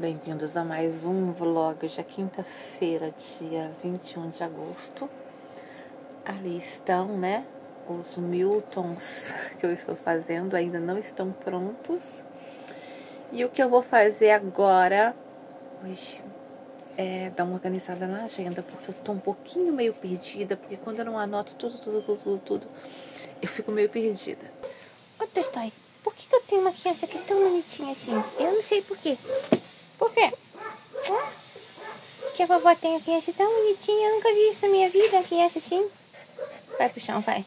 Bem-vindos a mais um vlog. Hoje é quinta-feira, dia 21 de agosto. Ali estão, né, os Miltons que eu estou fazendo, ainda não estão prontos. E o que eu vou fazer agora, hoje, é dar uma organizada na agenda, porque eu tô um pouquinho meio perdida, porque quando eu não anoto tudo, eu fico meio perdida. Ô, Tostoi, por que eu tenho uma criança aqui tão bonitinha assim? Eu não sei por quê. Por quê? Que a vovó tem a criança tão bonitinha. Eu nunca vi isso na minha vida, a criança assim. Vai pro chão, vai.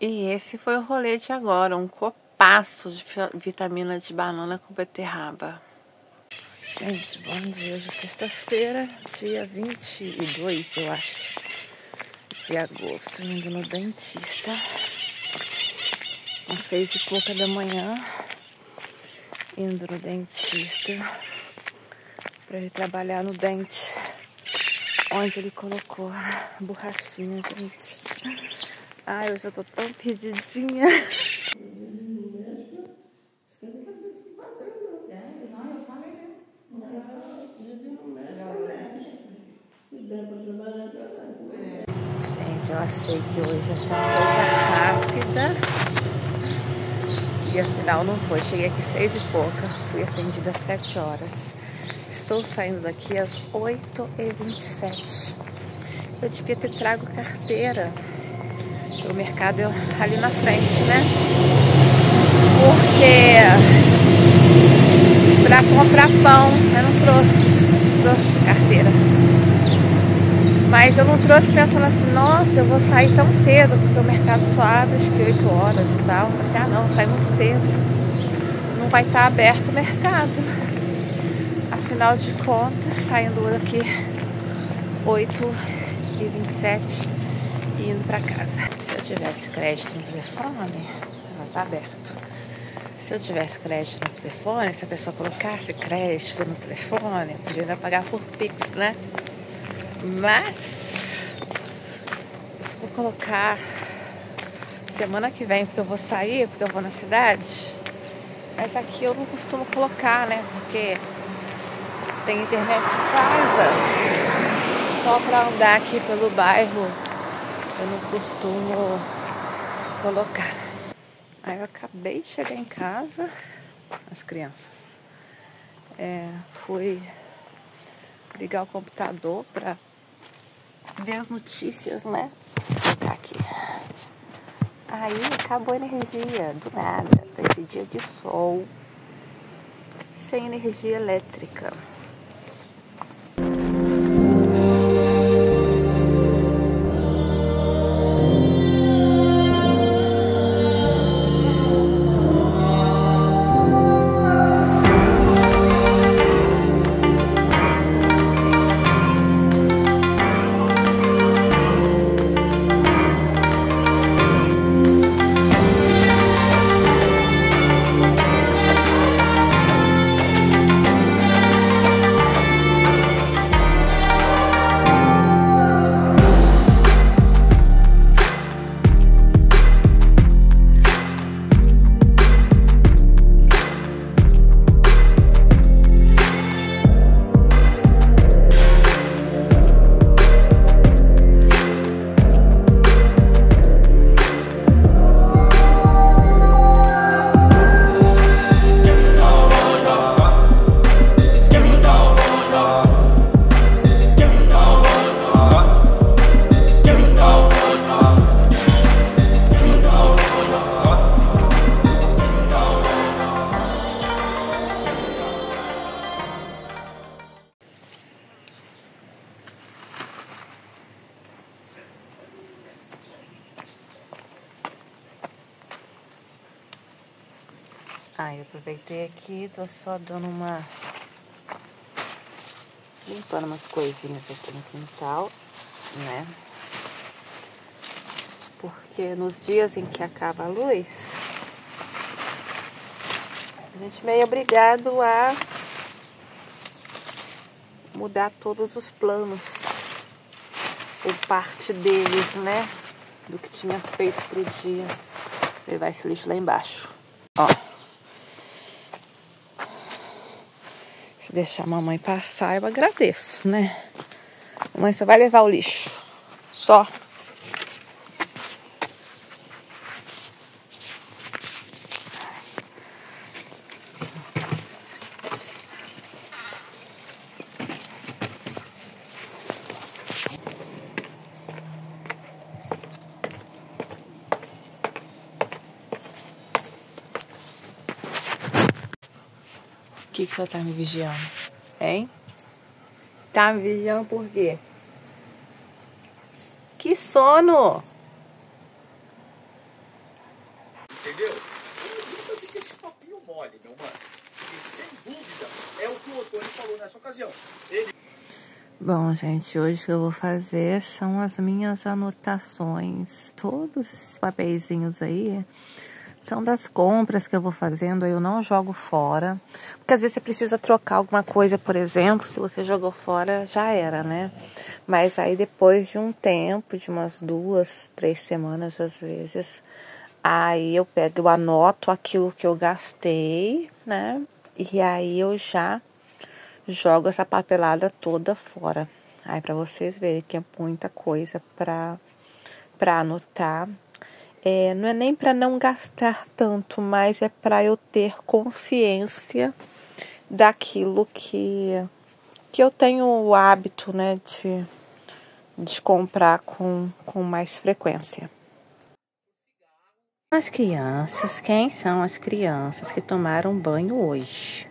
E esse foi o rolê de agora. Um copaço de vitamina de banana com beterraba. Gente, bom dia. Hoje é sexta-feira, dia 22, eu acho, de agosto. Indo no dentista. Às 6 e pouca da manhã. Indo no dentista pra ele trabalhar no dente onde ele colocou a borrachinha, gente. Ai, hoje eu tô tão perdidinha. Gente, eu achei que hoje ia ser uma coisa rápida. E afinal não foi. Cheguei aqui 6 e pouca. Fui atendida às 7 horas. Estou saindo daqui às 8h27. Eu devia ter trago carteira. O mercado é ali na frente, né? Porque pra comprar pão eu não trouxe carteira. Mas eu não trouxe pensando assim, nossa, eu vou sair tão cedo, porque o mercado só abre acho que 8 horas e tal. Eu pensei, não, sai muito cedo. Não vai estar aberto o mercado. Afinal de contas, saindo daqui 8h27 e indo pra casa. Se eu tivesse crédito no telefone, ela tá aberto. Se eu tivesse crédito no telefone, se a pessoa colocasse crédito no telefone, eu podia ainda pagar por Pix, né? Mas eu vou colocar semana que vem, porque eu vou sair, porque eu vou na cidade. Mas aqui eu não costumo colocar, né? Porque tem internet em casa. Só pra andar aqui pelo bairro eu não costumo colocar. Aí eu acabei de chegar em casa, as crianças. Fui ligar o computador pra ver as notícias, né? Vou colocar aqui. Aí acabou a energia, do nada. Esse dia de sol, sem energia elétrica. Eu aproveitei aqui, tô só dando limpando umas coisinhas aqui no quintal, né? Porque nos dias em que acaba a luz, a gente é meio obrigado a mudar todos os planos, ou parte deles, né? Do que tinha feito pro dia. Levar esse lixo lá embaixo. Ó. deixar a mamãe passar, eu agradeço, né? Mamãe só vai levar o lixo. Só. O que você tá me vigiando? Hein? Tá me vigiando por quê? Que sono! Entendeu? Eu nunca vi esse papinho mole, meu mano. E sem dúvida é o que o Otônio falou nessa ocasião. Bom, gente, hoje o que eu vou fazer são as minhas anotações. Todos esses papeizinhos aí são das compras que eu vou fazendo, aí eu não jogo fora. Porque às vezes você precisa trocar alguma coisa, por exemplo, se você jogou fora, já era, né? Mas aí depois de um tempo, de umas 2, 3 semanas às vezes, aí eu anoto aquilo que eu gastei, né? E aí eu já jogo essa papelada toda fora. Aí pra vocês verem que é muita coisa pra anotar. Não é nem para não gastar tanto, mas é para eu ter consciência daquilo que eu tenho o hábito, né, de comprar com mais frequência. As crianças, quem são as crianças que tomaram banho hoje?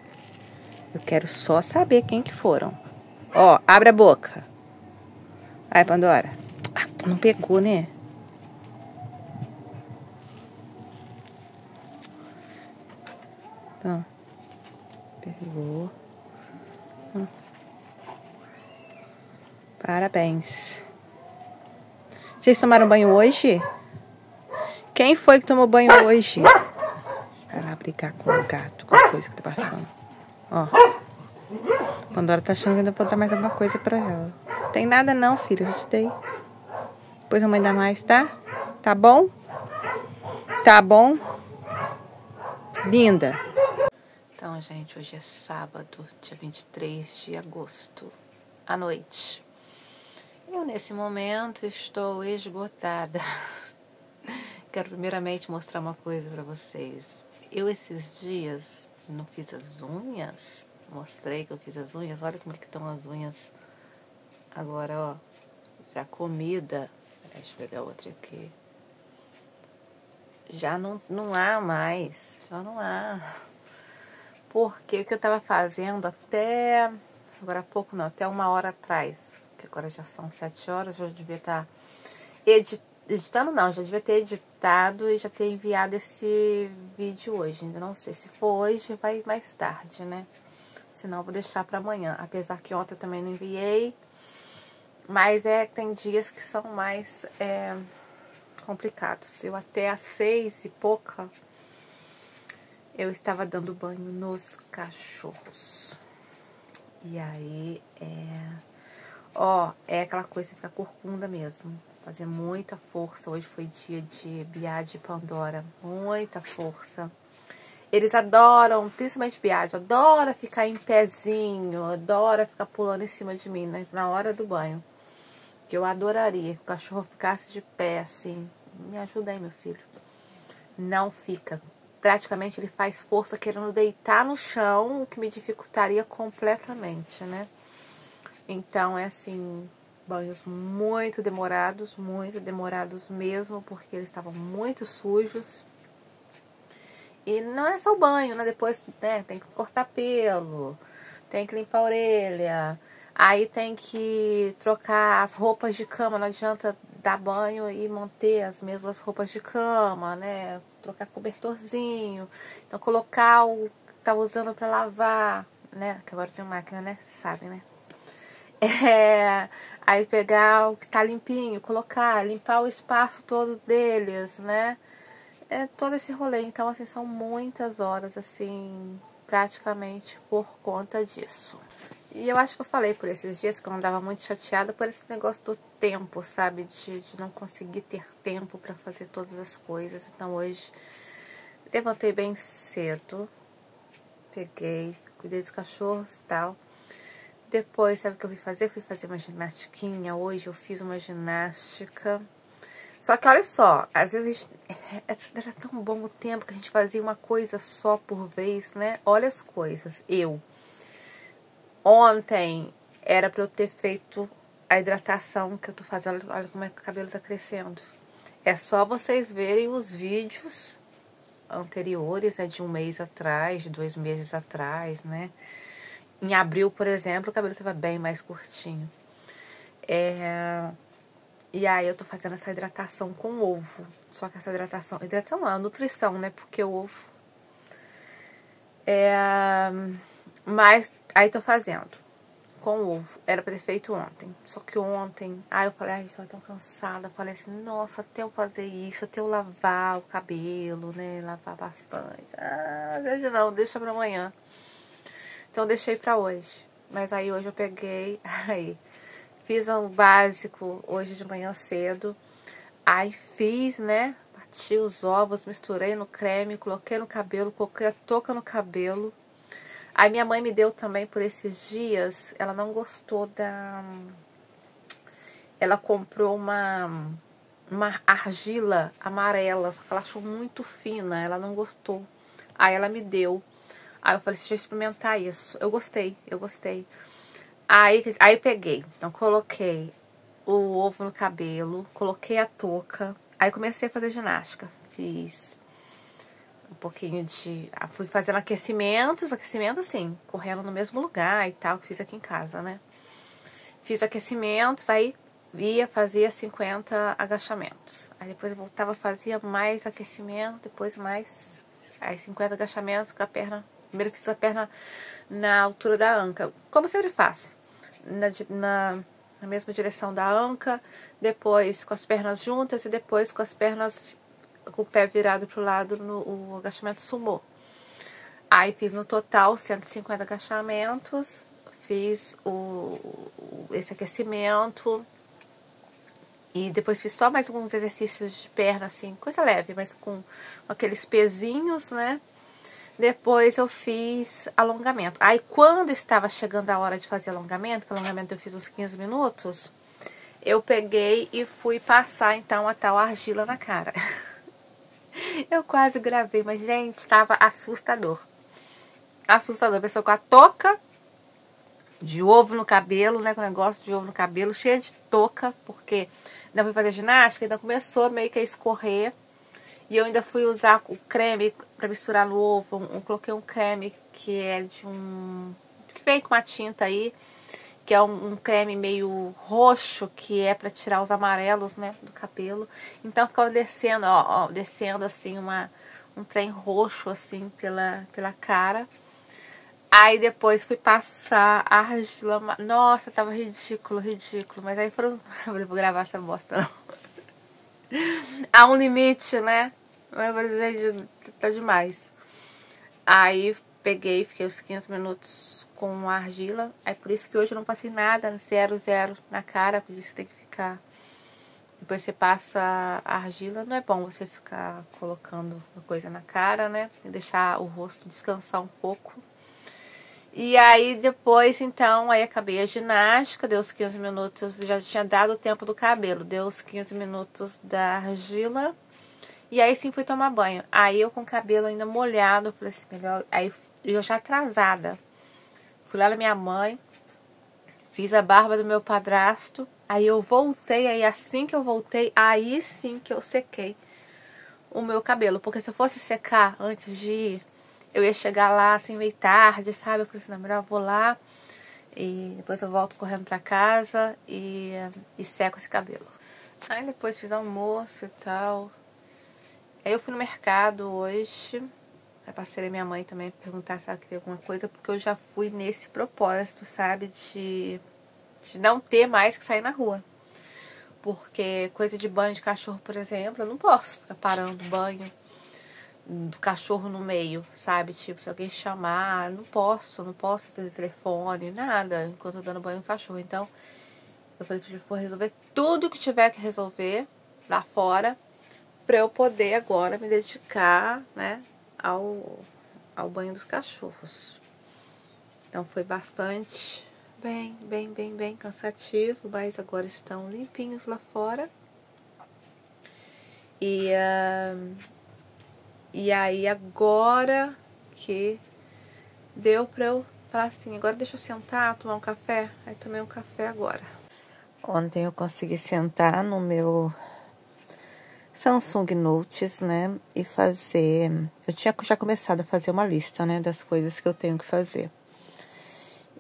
Eu quero só saber quem que foram. Ó, abre a boca. Ai, Pandora. Ah, não pegou, né? Não. Pegou. Parabéns. Vocês tomaram banho hoje? Quem foi que tomou banho hoje? Vai lá brigar com o gato, com a coisa que tá passando. Ó. Pandora tá achando que ainda vou dar mais alguma coisa pra ela. Tem nada não, filho. Eu te dei. Depois a mãe dá mais, tá? Tá bom? Tá bom? Linda. Então, gente, hoje é sábado, dia 23 de agosto, à noite. Eu, nesse momento, estou esgotada. Quero primeiramente mostrar uma coisa pra vocês. Eu, esses dias, não fiz as unhas. Mostrei que eu fiz as unhas. Olha como é que estão as unhas agora, ó. Já comida. Deixa eu pegar outra aqui. Já não há mais. Já não há. Porque o que eu tava fazendo até... Agora há pouco não, até 1 hora atrás. Porque agora já são 7 horas. Eu já devia estar editando não, já devia ter editado e já ter enviado esse vídeo hoje. Ainda não sei se for hoje, vai mais tarde, né? Senão eu vou deixar pra amanhã. Apesar que ontem eu também não enviei. Mas tem dias que são mais complicados. Eu até às 6 e pouca eu estava dando banho nos cachorros. E aí é aquela coisa que fica corcunda mesmo. Fazer muita força. Hoje foi dia de Biade e Pandora. Muita força. Eles adoram, principalmente Biade, adora ficar em pezinho, adora ficar pulando em cima de mim, mas na hora do banho. Que eu adoraria que o cachorro ficasse de pé, assim. Me ajuda aí, meu filho. Não fica. Praticamente ele faz força querendo deitar no chão, o que me dificultaria completamente, né? Então, assim, banhos muito demorados mesmo, porque eles estavam muito sujos. E não é só o banho, né? Depois, né, tem que cortar pelo, tem que limpar a orelha, aí tem que trocar as roupas de cama, não adianta dar banho e manter as mesmas roupas de cama, né? Trocar cobertorzinho, então colocar o que tá usando pra lavar, né? Que agora tem máquina, né? Você sabe, né? Aí pegar o que tá limpinho, colocar, limpar o espaço todo deles, né? Todo esse rolê. Então, assim, são muitas horas, assim, praticamente por conta disso. E eu acho que eu falei por esses dias que eu andava muito chateada por esse negócio do tempo, sabe? De não conseguir ter tempo pra fazer todas as coisas. Então, hoje, levantei bem cedo, peguei, cuidei dos cachorros e tal. Depois, sabe o que eu fui fazer? Fui fazer uma ginastiquinha. Hoje eu fiz uma ginástica. Só que olha só, às vezes era tão bom o tempo que a gente fazia uma coisa só por vez, né? Olha as coisas. Ontem era pra eu ter feito a hidratação que eu tô fazendo. Olha como é que o cabelo tá crescendo. É só vocês verem os vídeos anteriores, né? De um mês atrás, de 2 meses atrás, né? Em abril, por exemplo, o cabelo tava bem mais curtinho. E aí eu tô fazendo essa hidratação com ovo. Só que essa hidratação não, é nutrição, né? Porque o ovo... Mas aí tô fazendo com ovo. Era pra ter feito ontem. Só que ontem... Aí eu falei, ai, estou tão cansada. Eu falei assim, nossa, até eu fazer isso, até eu lavar o cabelo, né? Lavar bastante. Ah, hoje não, deixa pra amanhã. Então deixei pra hoje. Mas aí hoje eu peguei... Aí... Fiz um básico hoje de manhã cedo. Aí fiz, né? Bati os ovos, misturei no creme, coloquei no cabelo, coloquei a touca no cabelo. Aí minha mãe me deu também por esses dias. Ela não gostou da... Ela comprou uma argila amarela, só que ela achou muito fina, ela não gostou. Aí ela me deu. Aí eu falei, deixa eu experimentar isso. Eu gostei. Aí peguei, então coloquei o ovo no cabelo, coloquei a touca, aí comecei a fazer ginástica. Fiz um pouquinho de... Fui fazendo aquecimento assim, correndo no mesmo lugar e tal, que fiz aqui em casa, né? Fiz aquecimentos, aí fazia 50 agachamentos. Aí depois eu voltava, fazia mais aquecimento, depois mais... Aí 50 agachamentos com a perna... Primeiro fiz a perna na altura da anca, como eu sempre faço. Na mesma direção da anca, depois com as pernas juntas e depois com as pernas com o pé virado pro lado no agachamento sumô. Aí fiz no total 150 agachamentos, fiz esse aquecimento e depois fiz só mais alguns exercícios de perna, assim, coisa leve, mas com aqueles pezinhos, né? Depois eu fiz alongamento. Aí quando estava chegando a hora de fazer alongamento, que alongamento eu fiz uns 15 minutos, eu peguei e fui passar então a tal argila na cara. Eu quase gravei, mas gente, estava assustador. Assustador. A pessoa com a touca de ovo no cabelo, né, com o negócio de ovo no cabelo, cheia de touca, porque ainda fui fazer ginástica, ainda começou meio que a escorrer. E eu ainda fui usar o creme pra misturar no ovo. Eu coloquei um creme que é de que vem com uma tinta aí, que é um creme meio roxo, que é pra tirar os amarelos, né, do cabelo. Então ficava descendo, ó, descendo assim um trem roxo assim pela cara. Aí depois fui passar a argila. Nossa, tava ridículo. Mas aí foram... Eu vou gravar essa bosta, não. Há um limite, né? Mas, gente, tá demais. Aí peguei, fiquei uns 15 minutos com a argila. Aí por isso que hoje eu não passei nada, 0, na cara. Por isso que tem que ficar. Depois você passa a argila. Não é bom você ficar colocando coisa na cara, né? E deixar o rosto descansar um pouco. E aí depois, então, aí acabei a ginástica, deu os 15 minutos, já tinha dado o tempo do cabelo, deu os 15 minutos da argila, e aí sim fui tomar banho. Aí eu com o cabelo ainda molhado, falei assim, melhor, aí eu já atrasada, fui lá na minha mãe, fiz a barba do meu padrasto, aí eu voltei, aí assim que eu voltei, aí sim que eu sequei o meu cabelo, porque se eu fosse secar antes de ir, eu ia chegar lá assim meio tarde, sabe? Eu falei assim, não, melhor eu vou lá e depois eu volto correndo pra casa e seco esse cabelo. Aí depois fiz almoço e tal. Aí eu fui no mercado hoje. Aí passei a minha mãe também pra perguntar se ela queria alguma coisa, porque eu já fui nesse propósito, sabe? De não ter mais que sair na rua. Porque coisa de banho de cachorro, por exemplo, eu não posso ficar parando banho do cachorro no meio, sabe? Tipo, se alguém chamar, não posso ter telefone, nada, enquanto eu tô dando banho no cachorro. Então, eu falei, se eu for resolver tudo que tiver que resolver lá fora, pra eu poder agora me dedicar, né, ao banho dos cachorros. Então foi bastante, bem cansativo, mas agora estão limpinhos lá fora. E aí agora que deu pra eu falar assim, agora deixa eu sentar, tomar um café. Aí tomei um café agora. Ontem eu consegui sentar no meu Samsung Notes, né, e fazer... Eu tinha já começado a fazer uma lista, né, das coisas que eu tenho que fazer.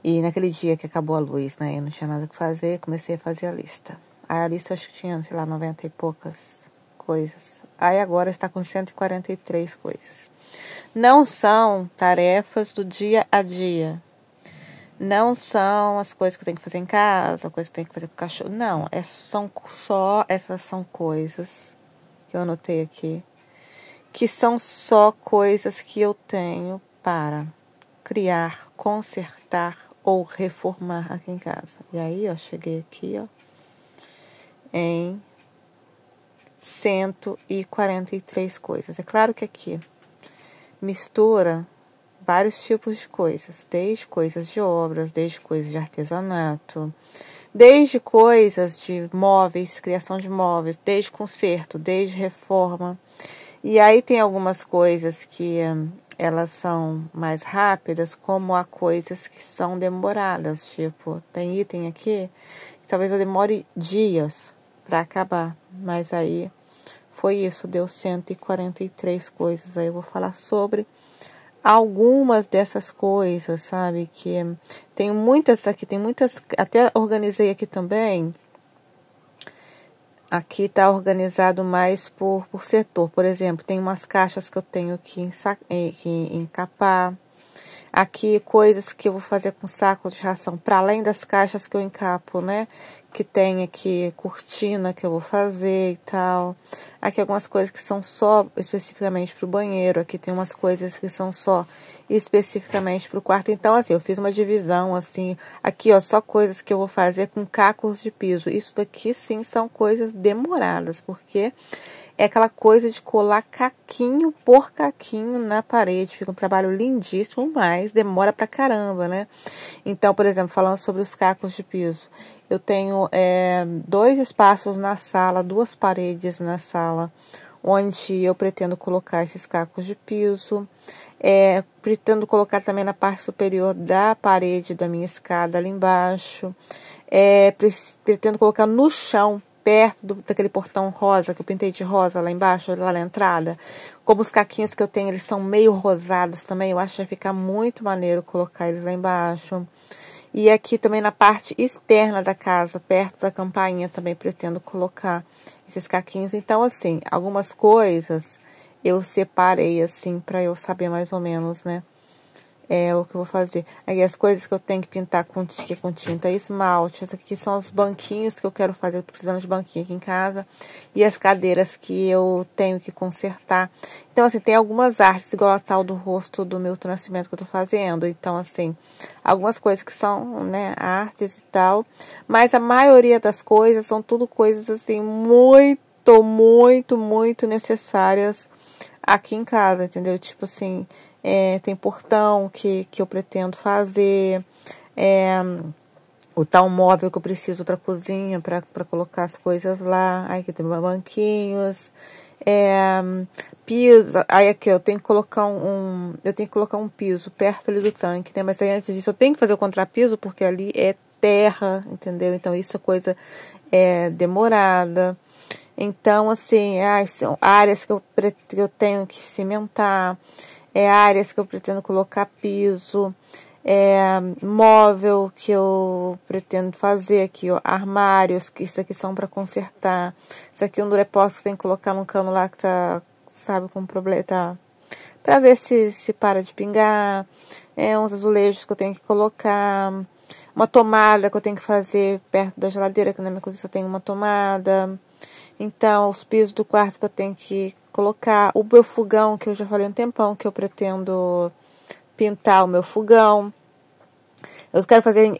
E naquele dia que acabou a luz, né, eu não tinha nada que fazer, comecei a fazer a lista. Aí a lista acho que tinha, sei lá, 90 e poucas coisas. Aí agora está com 143 coisas. Não são tarefas do dia a dia. Não são as coisas que eu tenho que fazer em casa, coisas que eu tenho que fazer com o cachorro. Não, essas são coisas que eu anotei aqui, que são só coisas que eu tenho para criar, consertar ou reformar aqui em casa. E aí, ó, cheguei aqui, ó, em 143 coisas. É claro que aqui mistura vários tipos de coisas, desde coisas de obras, desde coisas de artesanato, desde coisas de móveis, criação de móveis, desde conserto, desde reforma. E aí tem algumas coisas que elas são mais rápidas, como há coisas que são demoradas, tipo, tem item aqui que talvez eu demore dias para acabar, mas aí foi isso, deu 143 coisas. Aí eu vou falar sobre algumas dessas coisas, sabe, que tem muitas aqui, até organizei aqui também. Aqui tá organizado mais por setor. Por exemplo, tem umas caixas que eu tenho que encapar. Aqui, coisas que eu vou fazer com sacos de ração, para além das caixas que eu encapo, né? Que tem aqui cortina que eu vou fazer e tal. Aqui algumas coisas que são só especificamente para o banheiro. Aqui tem umas coisas que são só especificamente para o quarto. Então, assim, eu fiz uma divisão, assim. Aqui, ó, só coisas que eu vou fazer com cacos de piso. Isso daqui, sim, são coisas demoradas, porque é aquela coisa de colar caquinho por caquinho na parede. Fica um trabalho lindíssimo, mas demora pra caramba, né? Então, por exemplo, falando sobre os cacos de piso. Eu tenho 2 espaços na sala, 2 paredes na sala, onde eu pretendo colocar esses cacos de piso. Pretendo colocar também na parte superior da parede da minha escada ali embaixo. Pretendo colocar no chão, perto daquele portão rosa, que eu pintei de rosa lá embaixo, lá na entrada. Como os caquinhos que eu tenho, eles são meio rosados também, eu acho que vai ficar muito maneiro colocar eles lá embaixo. E aqui também na parte externa da casa, perto da campainha, também pretendo colocar esses caquinhos. Então, assim, algumas coisas eu separei, assim, para eu saber mais ou menos, né? O que eu vou fazer. Aí as coisas que eu tenho que pintar com tinta esmalte. Esses aqui são os banquinhos que eu quero fazer. Eu tô precisando de banquinho aqui em casa. E as cadeiras que eu tenho que consertar. Então, assim, tem algumas artes, igual a tal do rosto do Milton Nascimento que eu tô fazendo. Então, assim, algumas coisas que são, né, artes e tal. Mas a maioria das coisas são tudo coisas, assim, muito necessárias aqui em casa, entendeu? Tipo assim... tem portão que eu pretendo fazer, o tal móvel que eu preciso para cozinha, para colocar as coisas lá. Aí aqui tem banquinhos, piso. Aí aqui eu tenho que colocar um piso perto ali do tanque, né? Mas aí antes disso eu tenho que fazer o contrapiso porque ali é terra, entendeu? Então isso é coisa demorada. Então, assim, são áreas que eu tenho que cimentar. Áreas que eu pretendo colocar piso, móvel que eu pretendo fazer aqui, ó, armários, que isso aqui são para consertar. Isso aqui é um durepox que eu tenho que colocar num cano lá que tá, sabe, com problema, tá, para ver se para de pingar. Uns azulejos que eu tenho que colocar, uma tomada que eu tenho que fazer perto da geladeira, que na minha cozinha só tem uma tomada. Então, os pisos do quarto que eu tenho que colocar, o meu fogão, que eu já falei um tempão, que eu pretendo pintar o meu fogão. Eu quero fazer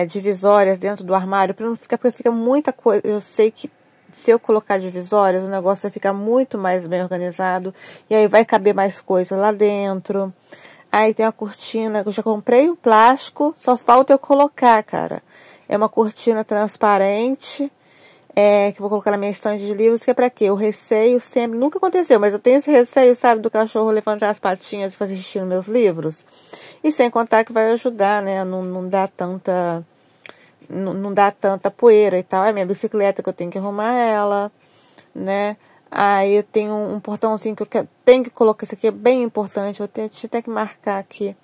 divisórias dentro do armário, para não ficar, porque fica muita coisa. Eu sei que se eu colocar divisórias, o negócio vai ficar muito mais bem organizado, e aí vai caber mais coisa lá dentro. Aí tem a cortina, eu já comprei o plástico, só falta eu colocar, cara. É uma cortina transparente, que eu vou colocar na minha estante de livros, que é pra quê? O receio sempre, nunca aconteceu, mas eu tenho esse receio, sabe, do cachorro levantar as patinhas e fazer xixi nos meus livros. E sem contar que vai ajudar, né, não dá tanta... Não dá tanta poeira e tal. É minha bicicleta que eu tenho que arrumar ela, né? Aí eu tenho um portãozinho que eu tenho que colocar. Isso aqui é bem importante. A gente tem que marcar aqui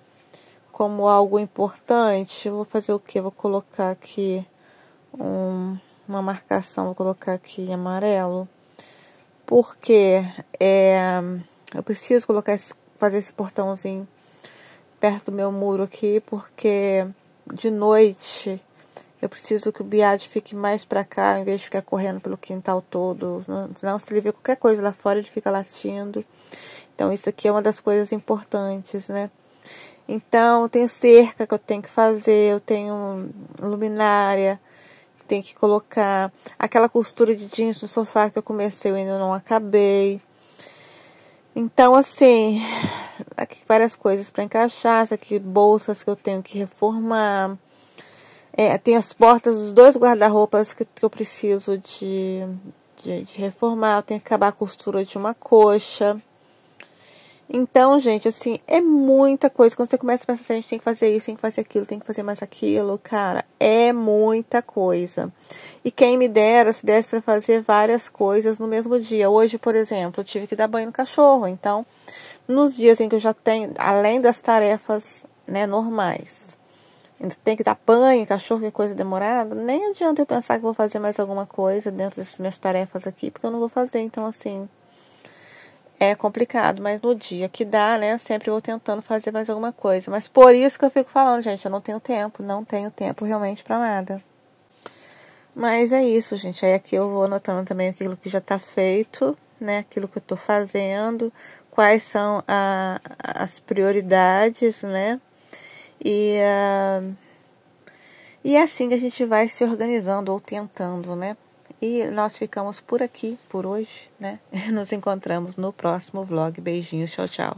como algo importante. Eu vou fazer o quê? Vou colocar aqui uma marcação. Vou colocar aqui em amarelo. Porque eu preciso fazer esse portãozinho perto do meu muro aqui. Porque de noite... Eu preciso que o Biad fique mais pra cá, em vez de ficar correndo pelo quintal todo. Senão, se ele ver qualquer coisa lá fora, ele fica latindo. Então, isso aqui é uma das coisas importantes, né? Então, eu tenho cerca que eu tenho que fazer. Eu tenho luminária. Tenho que colocar aquela costura de jeans no sofá que eu comecei, eu ainda não acabei. Então, assim, aqui várias coisas para encaixar. Isso aqui, bolsas que eu tenho que reformar. Tem as portas dos 2 guarda-roupas que eu preciso de reformar. Eu tenho que acabar a costura de uma coxa. Então, gente, assim, é muita coisa. Quando você começa a pensar assim, a gente tem que fazer isso, tem que fazer aquilo, tem que fazer mais aquilo, cara, é muita coisa. E quem me dera, se desse para fazer várias coisas no mesmo dia. Hoje, por exemplo, eu tive que dar banho no cachorro. Então, nos dias em que eu já tenho, além das tarefas, né, normais, ainda tem que dar banho, cachorro, que é coisa demorada, nem adianta eu pensar que vou fazer mais alguma coisa dentro dessas minhas tarefas aqui, porque eu não vou fazer. Então, assim, é complicado, mas no dia que dá, né, sempre eu vou tentando fazer mais alguma coisa. Mas por isso que eu fico falando, gente, eu não tenho tempo realmente pra nada. Mas é isso, gente. Aí aqui eu vou anotando também aquilo que já tá feito, né, aquilo que eu tô fazendo, quais são as prioridades, né, e é assim que a gente vai se organizando ou tentando, né? E nós ficamos por aqui por hoje, né? Nos encontramos no próximo vlog. Beijinhos, tchau, tchau.